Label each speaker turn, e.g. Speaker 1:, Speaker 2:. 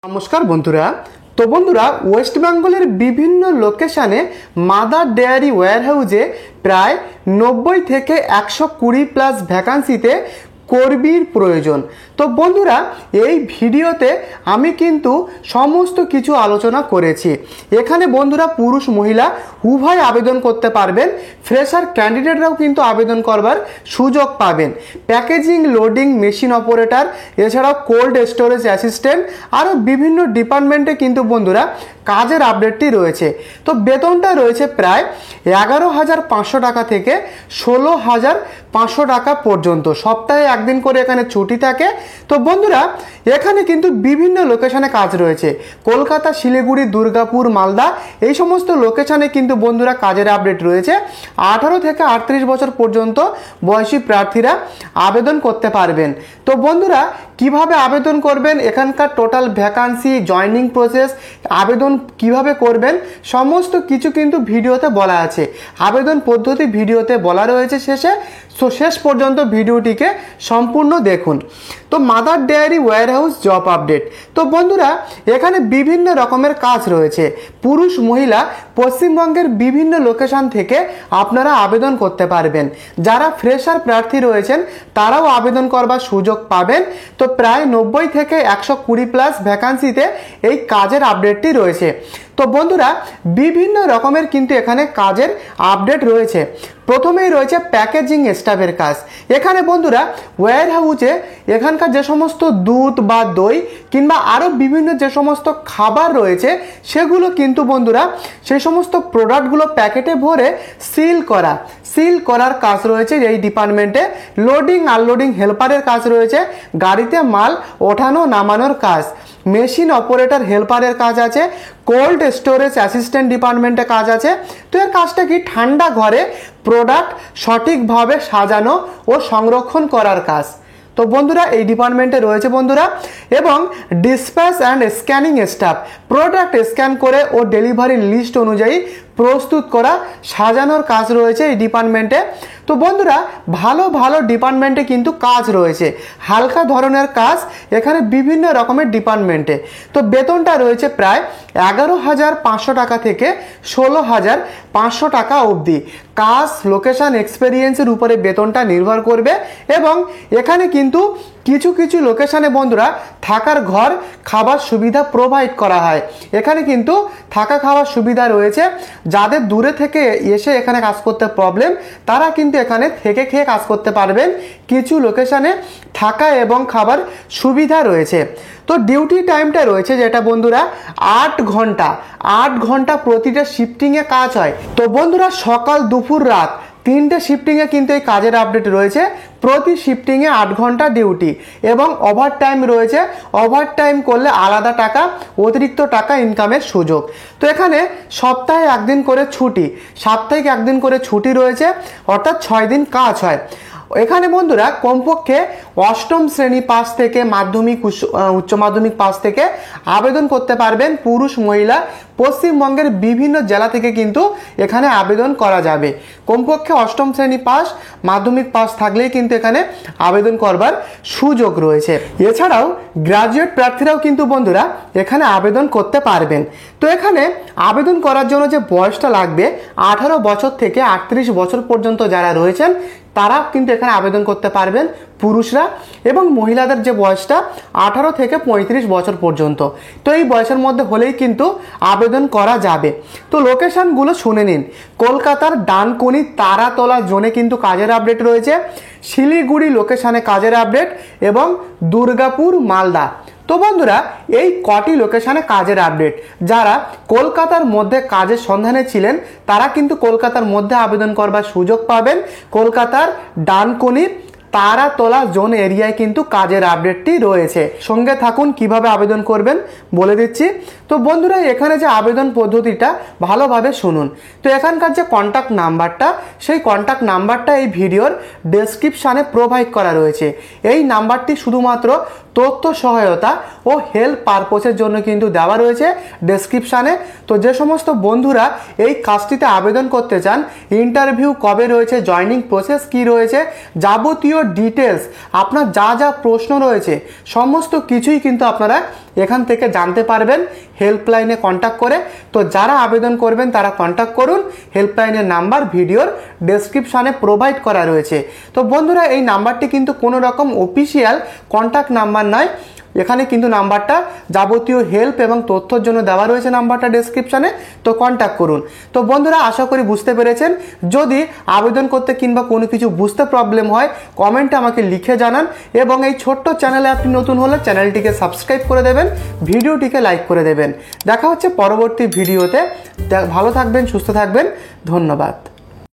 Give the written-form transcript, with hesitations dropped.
Speaker 1: নমস্কার বন্ধুরা। তো বন্ধুরা, ওয়েস্ট বেঙ্গলের বিভিন্ন লোকেশানে মাদার ডেয়ারি ওয়্যারহাউসে প্রায় 90 থেকে 120 প্লাস ভ্যাকান্সিতে কর্মীর প্রয়োজন। তো বন্ধুরা, এই ভিডিওতে আমি কিন্তু সমস্ত কিছু আলোচনা করেছি। এখানে বন্ধুরা পুরুষ মহিলা উভয় আবেদন করতে পারবেন। ফ্রেশার ক্যান্ডিডেটরাও কিন্তু আবেদন করবার সুযোগ পাবেন। প্যাকেজিং, লোডিং, মেশিন অপারেটর, এছাড়াও কোল্ড স্টোরেজ অ্যাসিস্ট্যান্ট, আরও বিভিন্ন ডিপার্টমেন্টে কিন্তু বন্ধুরা কাজের আপডেটটি রয়েছে। তো বেতনটা রয়েছে প্রায় 11,500 টাকা থেকে 16,500 টাকা পর্যন্ত। সপ্তাহে একদিন করে এখানে ছুটি থাকে। তো বন্ধুরা, এখানে কিন্তু বিভিন্ন লোকেশনে কাজ রয়েছে। কলকাতা, শিলিগুড়ি, দুর্গাপুর, মালদা, এই সমস্ত লোকেশনে কিন্তু বন্ধুরা কাজের আপডেট রয়েছে। 18 থেকে 38 বছর পর্যন্ত বয়সী প্রার্থীরা আবেদন করতে পারবেন। তো বন্ধুরা, কিভাবে আবেদন করবেন, এখানকার টোটাল ভ্যাকান্সি, জয়নিং প্রসেস, আবেদন কিভাবে করবেন, সমস্ত কিছু কিন্তু ভিডিওতে বলা আছে। আবেদন পদ্ধতি ভিডিওতে বলা রয়েছে শেষে। তো শেষ পর্যন্ত ভিডিওটিকে সম্পূর্ণ দেখুন। তো mother dairy warehouse job update. তো বন্ধুরা, এখানে বিভিন্ন রকমের কাজ রয়েছে। পুরুষ মহিলা পশ্চিমবঙ্গের বিভিন্ন লোকেশন থেকে আপনারা আবেদন করতে পারবেন। যারা ফ্রেশার প্রার্থী রয়েছেন তারাও আবেদন করবার সুযোগ পাবেন। তো প্রায় 90 থেকে 120 প্লাস ভ্যাকান্সিতে এই কাজের আপডেটটি রয়েছে। তো বন্ধুরা, বিভিন্ন রকমের কিন্তু এখানে কাজের আপডেট রয়েছে। প্রথমেই রয়েছে প্যাকেজিং স্টাফের কাজ। এখানে বন্ধুরা ওয়্যারহাউসে এখানকার যে সমস্ত দুধ বা দই কিংবা আরও বিভিন্ন যে সমস্ত খাবার রয়েছে সেগুলো কিন্তু বন্ধুরা সেই সমস্ত প্রোডাক্টগুলো প্যাকেটে ভরে সিল করার কাজ রয়েছে এই ডিপার্টমেন্টে। লোডিং আনলোডিং হেল্পারের কাজ রয়েছে। গাড়িতে মাল ওঠানো নামানোর কাজ। মেশিন অপারেটর হেল্পারের কাজ আছে। কোল্ড স্টোরেজ অ্যাসিস্ট্যান্ট ডিপার্টমেন্টে কাজ আছে। তো এর কাজটা কি, ঠান্ডা ঘরে প্রোডাক্ট সঠিকভাবে সাজানো ও সংরক্ষণ করার কাজ। তো বন্ধুরা এই ডিপার্টমেন্টে রয়েছে বন্ধুরা। এবং dispatch and scanning staff, product scan করে ও ডেলিভারি লিস্ট অনুযায়ী প্রস্তুত করা সাজানোর কাজ রয়েছে এই ডিপার্টমেন্টে। তো বন্ধুরা, ভালো ভালো ডিপার্টমেন্টে কিন্তু কাজ রয়েছে। হালকা ধরনের কাজ এখানে বিভিন্ন রকমের ডিপার্টমেন্টে। তো বেতনটা রয়েছে প্রায় 11,500 টাকা থেকে 16,500 টাকা অবধি। কাজ, লোকেশন, এক্সপেরিয়েন্সের উপরে বেতনটা নির্ভর করবে। এবং এখানে কিন্তু কিছু কিছু লোকেশনে বন্ধুরা থাকার ঘর, খাবার সুবিধা প্রোভাইড করা হয়। এখানে কিন্তু থাকা খাওয়ার সুবিধা রয়েছে। যাদের দূরে থেকে এসে এখানে কাজ করতে প্রবলেম, তারা কিন্তু এখানে থেকে খেয়ে কাজ করতে পারবেন। কিছু লোকেশনে থাকা এবং খাবার সুবিধা রয়েছে। তো ডিউটি টাইমটা রয়েছে যেটা বন্ধুরা 8 ঘন্টা প্রতিটা শিফটিংয়ে কাজ হয়। তো বন্ধুরা, সকাল, দুপুর, রাত 3টে শিফটিংয়ে কিন্তু এই কাজের আপডেট রয়েছে। প্রতি শিফটিংয়ে 8 ঘন্টা ডিউটি এবং ওভারটাইম রয়েছে। ওভারটাইম করলে আলাদা টাকা, অতিরিক্ত টাকা ইনকামের সুযোগ। তো এখানে সপ্তাহে একদিন করে ছুটি, সাপ্তাহিক একদিন করে ছুটি রয়েছে, অর্থাৎ 6 দিন কাজ হয়। এখানে বন্ধুরা কমপক্ষে 8ম শ্রেণী পাস থেকে মাধ্যমিক, উচ্চ মাধ্যমিক পাস থেকে আবেদন করতে পারবেন। পুরুষ মহিলা পশ্চিমবঙ্গের বিভিন্ন জেলা থেকে কিন্তু এখানে আবেদন করা যাবে। কমপক্ষে 8ম শ্রেণী পাস, মাধ্যমিক পাস থাকলেই কিন্তু এখানে আবেদন করবার সুযোগ রয়েছে। এছাড়াও গ্রাজুয়েট প্রার্থীরাও কিন্তু বন্ধুরা এখানে আবেদন করতে পারবেন। তো এখানে আবেদন করার জন্য যে বয়সটা লাগবে, 18 বছর থেকে 38 বছর পর্যন্ত যারা রয়েছেন তারা কিন্তু এখানে আবেদন করতে পারবেন, পুরুষরা। এবং মহিলাদের যে বয়সটা 18 থেকে 35 বছর পর্যন্ত। তো এই বয়সের মধ্যে হলেই কিন্তু আবেদন করা যাবে। তো লোকেশনগুলো শুনে নিন। কলকাতার ডানকুনি, তারাতলা জোনে কিন্তু কাজের আপডেট রয়েছে। শিলিগুড়ি লোকেশনে কাজের আপডেট এবং দুর্গাপুর, মালদা। তো বন্ধুরা, এই কটি লোকেশনে কাজের আপডেট। যারা কলকাতার মধ্যে কাজের সন্ধানে ছিলেন তারা কিন্তু কলকাতার মধ্যে আবেদন করবার সুযোগ পাবেন। কলকাতার ডানকুনি, তারাতলা জোন এরিয়ায় কিন্তু কাজের আপডেটটি রয়েছে। সঙ্গে থাকুন, কিভাবে আবেদন করবেন বলে দিচ্ছি। তো বন্ধুরা, এখানে যে আবেদন পদ্ধতিটা ভালোভাবে শুনুন। তো এখানকার যে কন্ট্যাক্ট নাম্বারটা, সেই কন্ট্যাক্ট নাম্বারটা এই ভিডিওর ডেসক্রিপশানে প্রোভাইড করা রয়েছে। এই নাম্বারটি শুধুমাত্র তথ্য সহায়তা ও হেল্প পারপোসের জন্য কিন্তু দেওয়া রয়েছে ডেসক্রিপশানে। তো যে সমস্ত বন্ধুরা এই কাজটিতে আবেদন করতে চান, ইন্টারভিউ কবে রয়েছে, জয়নিং প্রসেস কি রয়েছে, যাবতীয় ডিটেলস, আপনার যা যা প্রশ্ন রয়েছে সমস্ত কিছুই কিন্তু আপনারা এখান থেকে জানতে পারবেন হেল্পলাইনে কন্ট্যাক্ট করে। তো যারা আবেদন করবেন তারা কন্ট্যাক্ট করুন, হেল্পলাইনের নাম্বার ভিডিওর ডেসক্রিপশানে প্রোভাইড করা রয়েছে। তো বন্ধুরা, এই নাম্বারটি কিন্তু কোনো রকম অফিসিয়াল কন্ট্যাক্ট নাম্বার নয়, এখানে কিন্তু নাম্বারটা যাবতীয় হেল্প এবং তথ্যর জন্য দেওয়া রয়েছে নাম্বারটা ডেসক্রিপশানে, তো কন্ট্যাক্ট করুন। তো বন্ধুরা, আশা করি বুঝতে পেরেছেন। যদি আবেদন করতে কিংবা কোনো কিছু বুঝতে প্রবলেম হয় কমেন্টে আমাকে লিখে জানান, এবং এই ছোট্ট চ্যানেলে আপনি নতুন হলে চ্যানেলটিকে সাবস্ক্রাইব করে দেবেন, ভিডিওটিকে লাইক করে দেবেন। দেখা হচ্ছে পরবর্তী ভিডিওতে। ভালো থাকবেন, সুস্থ থাকবেন, ধন্যবাদ।